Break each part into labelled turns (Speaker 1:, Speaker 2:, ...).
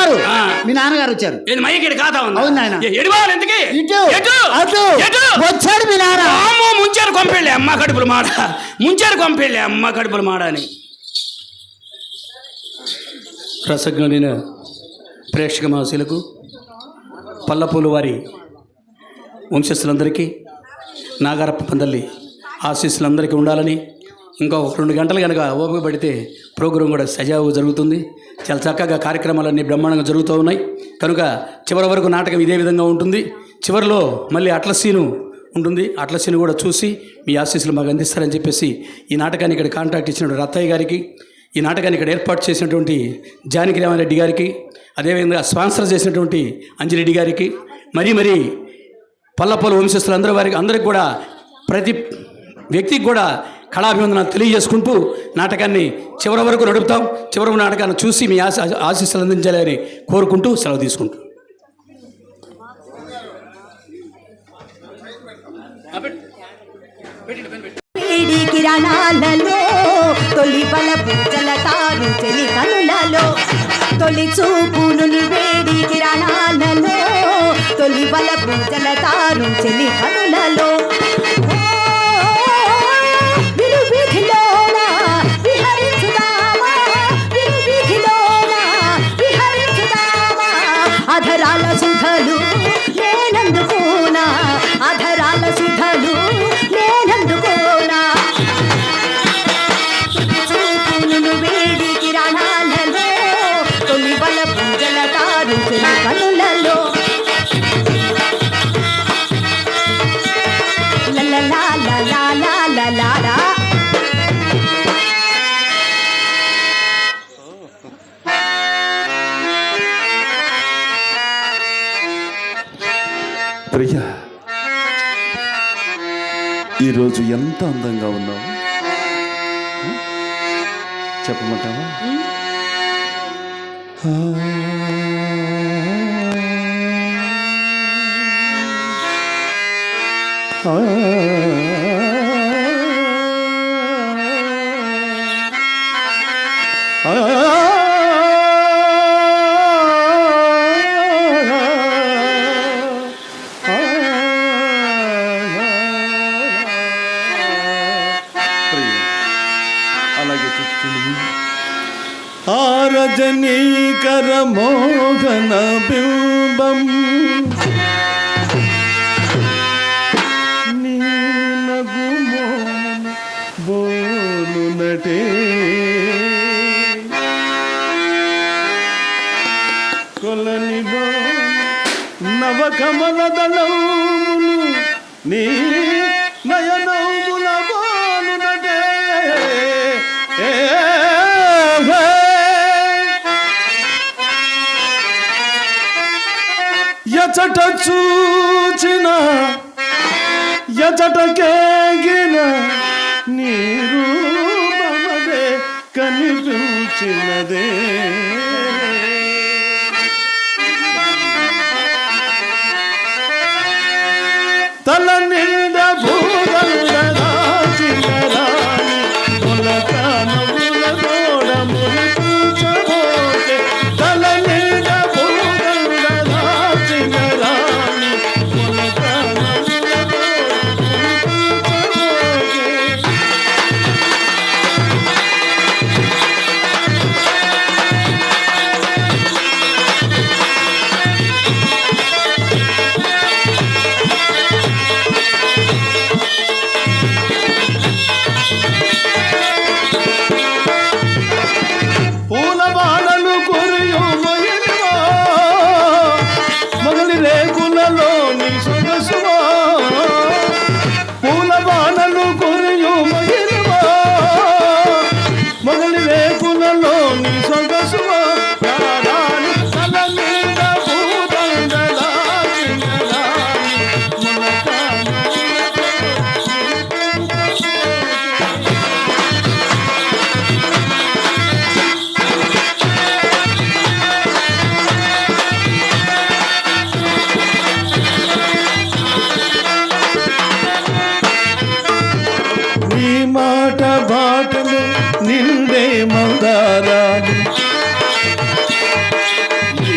Speaker 1: గారు మీ నాన్నగారు వచ్చారు.
Speaker 2: మైకి కాదా ఉంది?
Speaker 1: అవును నాయన.
Speaker 2: వచ్చాడు మీ నాన్న. ముంచారు కొంపెళ్ళి అమ్మ కడుపులు మాడ, ముంచారు కొంపెళ్ళి అమ్మ కడుపులు మాడ అని. రసజ్ఞులైన ప్రేక్షక మహాశీలకు, పల్లపూలు వారి వంశస్థులందరికీ, నాగారప్ప పందల్లి ఆశీస్సులందరికీ ఉండాలని, ఇంకా 2 గంటలు కనుక ఓపిక పడితే ప్రోగ్రాం కూడా సజావుగా జరుగుతుంది. చాలా చక్కగా కార్యక్రమాలన్నీ బ్రహ్మాండంగా జరుగుతూ ఉన్నాయి. కనుక చివరి వరకు నాటకం ఇదే విధంగా ఉంటుంది. చివరిలో మళ్ళీ అట్లసీను ఉంటుంది. అట్లసీను కూడా చూసి మీ ఆశీస్సులు మాకు అందిస్తారని చెప్పేసి ఈ నాటకాన్ని ఇక్కడ కాంట్రాక్ట్ ఇచ్చినటువంటి రత్తయ్య గారికి, ఈ నాటకాన్ని ఇక్కడ ఏర్పాటు చేసినటువంటి జానకి రామారెడ్డి గారికి, అదేవిధంగా స్పాన్సర్ చేసినటువంటి అంజిరెడ్డి గారికి, మరీ పల్లపల్లి వంశస్థులందరూ అందరికి కూడా ప్రతి వ్యక్తికి కూడా కళాభివందనాలు తెలియజేసుకుంటూ నాటకాన్ని చివరి వరకు నడుపుతాం. చివరి నాటకాన్ని చూసి మీ ఆశీస్సులు అందించాలని కోరుకుంటూ సెలవు తీసుకుంటాం.
Speaker 3: కిరణాలలో తొలి బల పూజల తారు చెలి కనులలో, తొలి చూపులు వేడి కిరణాలలో తొలి బల పూజల తారు చెలి కనులలో, అధరాల సుధలు నేనందుకోనా, అధరాల సుధలు నేనందుకోనా, చూపులు వేడి కిరణాలలో తొలి బల పూజల తారు చెలి కనులలో, లలలా
Speaker 4: ప్రియా, ఈరోజు ఎంత అందంగా ఉన్నావు చెప్పమంటావా? అలాగే చూస్తుంది ఆరజనీకర మోహన బింబం నీ నగుమోన బోలునటే, కొలనిలో నవకమల దళములు నీ నయనముల బోలునటే, ఎచట చూచిన ఎచట కేగిన నీ రూపమదే కనిపించినదే, తల నిండా భూగండ రాచిన రాణి ములకానముల గోడ మురిపించబోతే, తల నిండా భూగండ రాచిన రాణి ములకానముల గోడ మురిపించబోతే, బాటలు నిండే మందారాలు, ఈ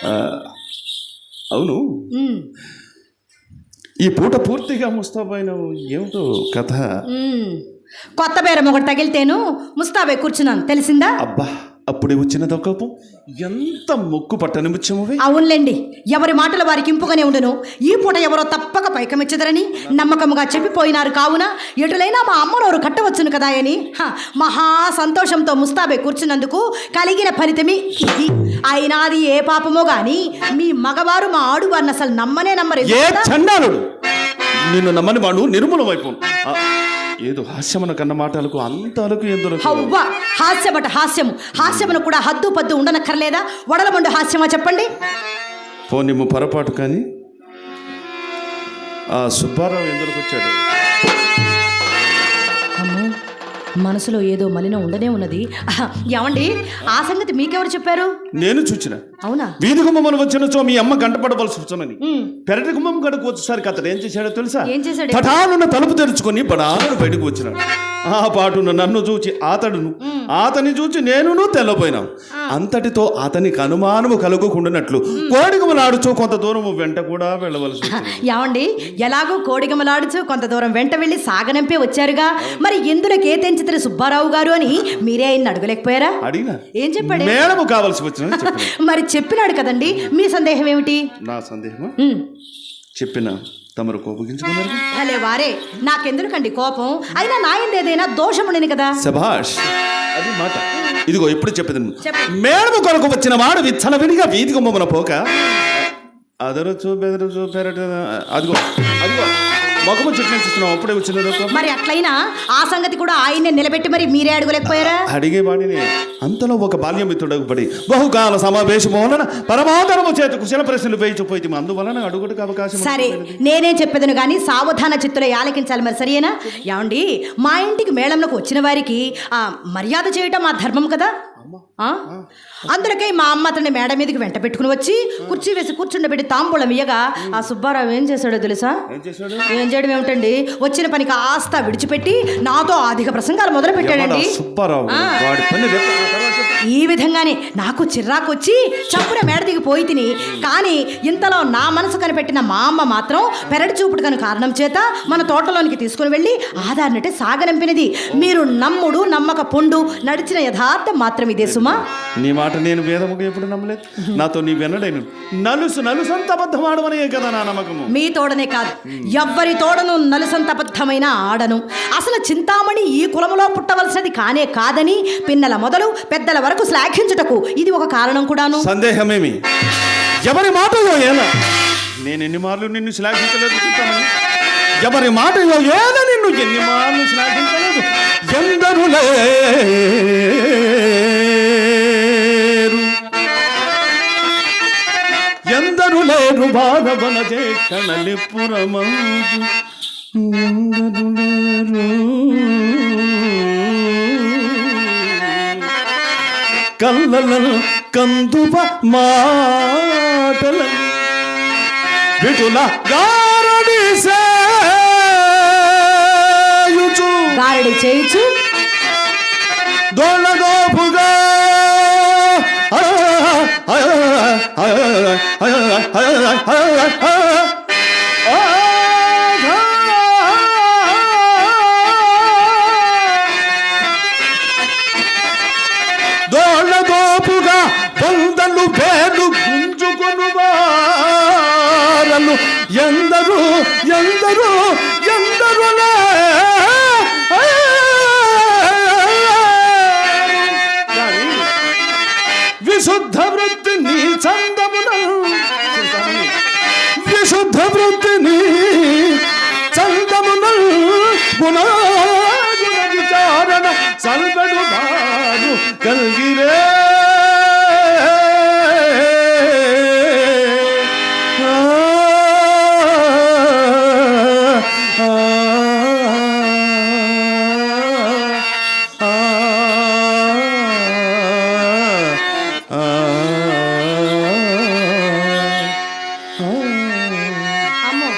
Speaker 4: ఆ, అవును,
Speaker 3: ఉమ్,
Speaker 4: ఈ పూట పూర్తిగా ముస్తాబైన ఏమిటో కథ.
Speaker 3: ఉమ్. కొత్త బేరం ఒకటి తగిలితేను ముస్తాబే కూర్చున్నాను, తెలిసిందా?
Speaker 4: అబ్బా, అప్పుడే వచ్చిన కోపం. ఎంత మొక్కు పట్టని ముత్యమువి.
Speaker 3: అవునులేండి, ఎవరి మాటలు వారికి ఇంపుగానే ఉండును. ఈ పూట ఎవరో తప్పక పైకమిచ్చదరని నమ్మకముగా చెప్పిపోయినారు. కావున ఎటులైనా మా అమ్మనోరు కట్టవచ్చును కదా అని మహా సంతోషంతో ముస్తాబే కూర్చున్నందుకు కలిగిన ఫలితమే ఇది. అయినా అది ఏ పాపమో గాని మీ మగవారు మా ఆడువారిని అసలు నమ్మనే నమ్మరు.
Speaker 4: ఏ చండాలుడు నిన్ను నమ్మని వాడు నిర్మూలం వైపు. ఏదో హాస్యమన కన్న మాటలకు అంత అలకు ఎందుకు?
Speaker 3: హవ్వ, హాస్యమట హాస్యము. హాస్యమును కూడా హద్దు పద్దు ఉండనక్కర్లేదా? వడలమండు హాస్యమా చెప్పండి.
Speaker 4: పోనిమ్ము పొరపాటు, కానీ ఆ సుబ్బారావు ఎందుకు వచ్చాడు?
Speaker 3: అమ్మో, మనసులో ఏదో మలినం ఉండనే ఉన్నది. ఏమండి, ఆ సంగతి మీకెవరు చెప్పారు?
Speaker 4: నేను చూచిన.
Speaker 3: అవునా?
Speaker 4: వీధి గుమ్మను వచ్చినచో మీ అమ్మ గంట పడవలసి వచ్చానని. పెరటి గుమ్మం గడకు వచ్చేసరికి అతడు ఏం చేశాడో తెలుసా?
Speaker 3: ఏం చేశాడు?
Speaker 4: పటాలను తలుపు తెరుచుకొని బడాలను బయటకు వచ్చినాడు. ఆ పాటును నన్ను చూచి అతడును, అతని చూచి నేనును తెల్లపోయినాం. అంతటితో అతనికి అనుమానము కలుగుకుండానట్లు కోడిగమలాడుచు కొంత దూరం వెంట కూడా వెళ్ళవలసి వచ్చింది.
Speaker 3: ఏమండి, ఎలాగో కోడిగమలాడుచు కొంత దూరం వెంట వెళ్ళి సాగనంపే వచ్చారుగా, మరి ఎందులకే తెంచితిరి సుబ్బారావు గారు అని మీరే ఆయన అడగలేకపోయారా?
Speaker 4: అడిగినా
Speaker 3: ఏం చెప్పాడు?
Speaker 4: మేడము కావలసి వచ్చిన.
Speaker 3: మరి చెప్పినాడు కదండి, మీ సందేహం ఏమిటి?
Speaker 4: నా సందేహమా? చెప్పిన తమరు కోపగించుకున్నారు.
Speaker 3: అలే వారే, నాకెందుకండి కోపం? అయినా నాయందేదైనా దోషముండని కదా.
Speaker 4: శభాష్, అది మాట. ఇదిగో ఇప్పుడు చెప్పేది.
Speaker 3: చెప్పు.
Speaker 4: మేడము కొరకు వచ్చిన వాడు విచ్చలవిడిగా వీధి గుమ్మమున పోక అదరచు బెదరచు పెరట అదిగో అదిగో మొగము చుట్టిస్తున్నాం. అప్పుడే వచ్చిన
Speaker 3: మరి అట్లయినా ఆ సంగతి కూడా ఆయన్నే నిలబెట్టి మరి మీరే అడగలేకపోయారా?
Speaker 4: అడిగే వాడిని. అంతలో ఒక బాల్యమిత్రుడకు పడి బహుకాల సమావేశము వలన పరమాధరము చేత కుశల ప్రశ్నలు వేయించిపోయి అందువలన అడుగుటకు అవకాశం.
Speaker 3: సరే, నేనేం చెప్పేదను కానీ సావధాన చిత్తులో ఆలకించాలి. మరి సరియేనా? ఏమండి, మా ఇంటికి మేళంలోకి వచ్చిన వారికి మర్యాద చేయటం మా ధర్మం కదా. అందులోకే మా అమ్మ అతన్ని మేడ మీదకి వెంట పెట్టుకుని వచ్చి కుర్చీ వేసి కూర్చుండబెట్టి తాంబూలం ఇయ్యగా ఆ సుబ్బారావు ఏం చేశాడో తెలుసా? ఏం చేయడం ఏమిటండి, వచ్చిన పని కాస్త విడిచిపెట్టి నాతో అధిక ప్రసంగాలు మొదలు పెట్టాడండి. ఈ విధంగానే నాకు చిర్రాకు వచ్చి చప్పున మేడ దిగి పోయి తిని, కానీ ఇంతలో నా మనసు కనిపెట్టిన మా అమ్మ మాత్రం పెరటి చూపుడు కను కారణం చేత మన తోటలోనికి తీసుకుని వెళ్ళి ఆధారనట్టే సాగనంపినది. మీరు నమ్ముడు నమ్మక పొండు నడిచిన యథార్థం మాత్రం ఇదే సుమా.
Speaker 4: నీ మాట నేను వేదముగా ఎప్పుడు నమ్మలేదు. నాతో నీ వెన్నడైన నలుసంత అబద్ధమాడమనే కదా నా నమ్మకము.
Speaker 3: మీ తోడనే కాదు, ఎవ్వరి తోడను నలుసంత అబద్ధమైన ఆడను. అసలు చింతామణి ఈ కులములో పుట్టవలసినది కానే కాదని పిన్నల మొదలు పెద్దల వరకు శ్లాఘించుటకు ఇది ఒక కారణం కూడాను.
Speaker 4: సందేహమేమి? ఎవరి మాటలో ఏనా నేను ఎన్ని మార్లు నిన్ను శ్లాఘించలేదు చింతామణి? ఎవరి మాటలో ఏనా నిన్ను ఎన్ని మార్లు శ్లాఘించలేదు? ఎందరు ఎందరు లేరు బాధబల చేక్షణలిపురమందు ఎందరు లేరు కల్లలను కందువ మాటల విటుల గారడి
Speaker 3: చేయుచు
Speaker 4: దోళ్ళదోపుగా దోళ్ళదోపుగా పొందలు పేలు గుంజుకొను వారలు ఎందరు ఎందరు ఎందరులే విశుద్ధ వృత్తిని చందమున విశుద్ధ వృత్తిని చందమున గుణ విచారణ సల్గడు బారు కలిగిరే
Speaker 3: అమ్మో.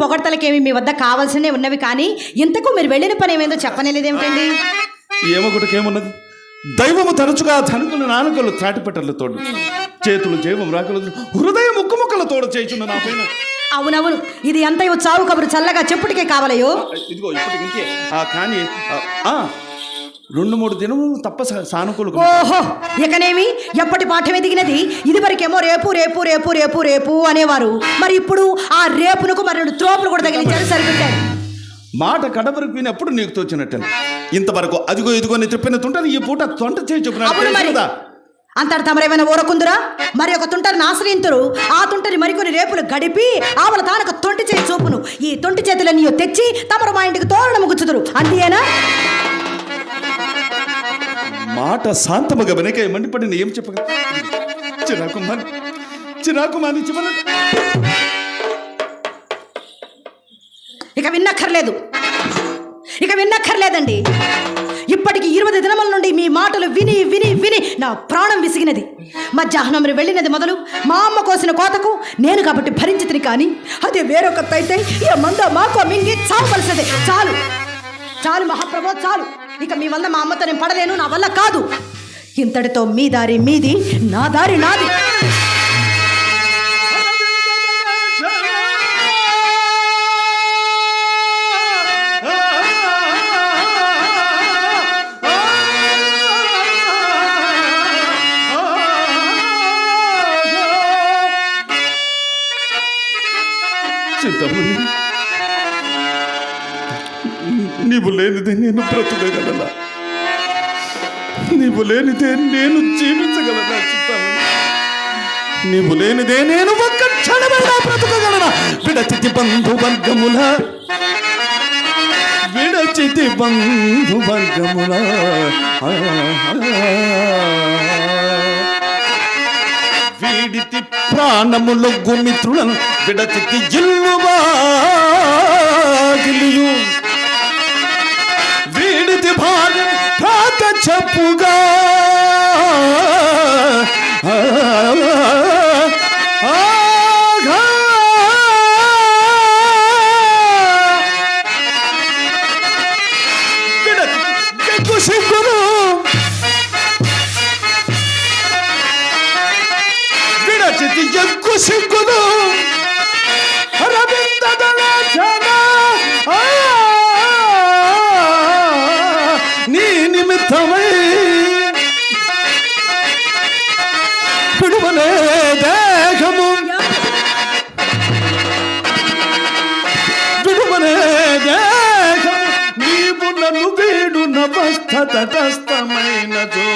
Speaker 3: పొగడ్తలకేమి మీ వద్ద కావాల్సినవి ఉన్నవి, కానీ ఇంతకు మీరు వెళ్ళిన పని ఏమేందో చెప్పనేలేదేమిటండి?
Speaker 4: ఏమొకటికేమున్నది? దైవము తరచుగా ధనుకులు నానుకలు త్రాటిపెట్టలతోడు, చేతులు జీవం రాకలు, హృదయం ముక్కు ముక్కల తోడు చేయుచున్న నా పైన.
Speaker 3: అవునవును, ఇది ఎంతయో చావు కబురు చల్లగా చెప్పుటికే కావాలయో.
Speaker 4: ఇదిగో ఇప్పటికింకే కానీ 2-3 దినములు తప్ప సానుకూలు.
Speaker 3: ఓహో, ఇకనేమి ఎప్పటి పాఠమే దిగినది? ఇది వరకేమో రేపు రేపు రేపు రేపు రేపు అనేవారు, మరి ఇప్పుడు ఆ రేపునకు మరి 2 త్రోపులు కూడా తగిలించారు, సరిపెట్టారు.
Speaker 4: మాట కడవరకు వినప్పుడు నీకు తోచినట్టు ఇంతవరకు అదిగో ఇదిగో నీ చెప్పిన తుంటని ఈ పూట తొంట చేయి చెప్పు.
Speaker 3: అంతటి తమరేమైనా ఊరకుందురా? మరి ఒక తుంటని ఆశ్రయింతురు, ఆ తుంటని మరికొన్ని రేపులు గడిపి ఆవల తానొక తొంటి చేయి చూపును, ఈ తొంటి చేతులని తెచ్చి తమరు మా ఇంటికి తోరణము గుచ్చుదురు, అంతేనా?
Speaker 4: మాట శాంతముగా వెనక మండిపడిన ఏం చెప్పగా చిరాకుమాని చివరి
Speaker 3: ఇక విన్నక్కర్లేదండి. ఇప్పటికి 20 దినముల నుండి మీ మాటలు విని విని విని నా ప్రాణం విసిగినది. మధ్యాహ్నం మీరు వెళ్ళినది మొదలు మా అమ్మ కోసిన కోతకు నేను కాబట్టి భరించితిని, కానీ అదే వేరొకతైతే ఈ మంద మాకు మింగి చావవలసినదే. చాలు చాలు మహాప్రభో, చాలు. ఇక మీ వల్ల మా అమ్మతో నేను పడలేను, నా వల్ల కాదు. ఇంతటితో మీ దారి మీది, నా దారి నాది.
Speaker 4: నీవు లేనిదే నేను బ్రతుకగలనా? నీవు లేనిదే నేను జీవించగలనా? చిత్తమని నీవు లేనిదే నేను ఒక్క క్షణమైనా బ్రతుకగలనా? విడచితి బంధువర్గముల వీడితి ప్రాణములు గుమిత్రులను విడచితి ఇల్లువాగిలియు వీడితి భార్య కాత చెప్పుగా విడచితి ఎక్కు సిగ్గును నీ నిమిత్తమై విడువలే దేహము నీవు నన్ను వీడు నవస్థ తటస్థమైనదో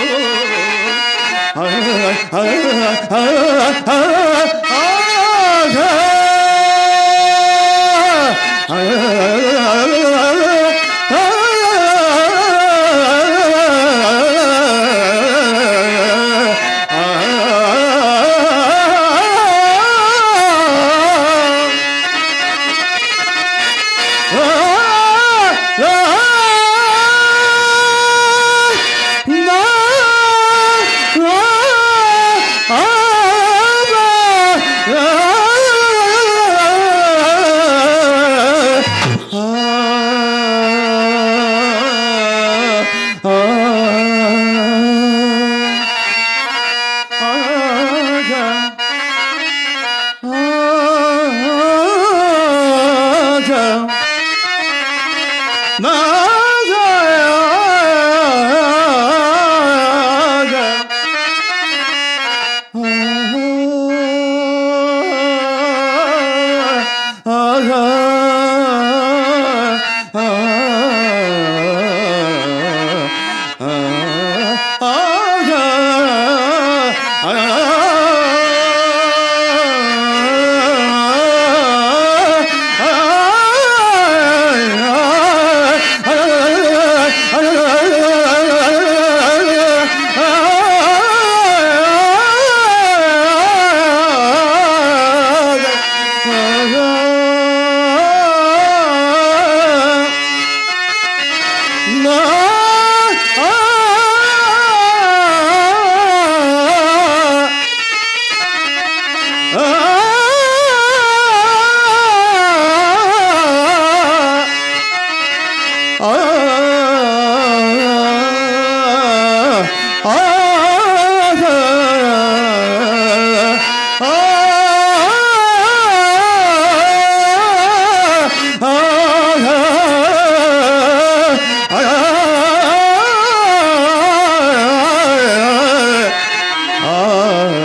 Speaker 4: ఆ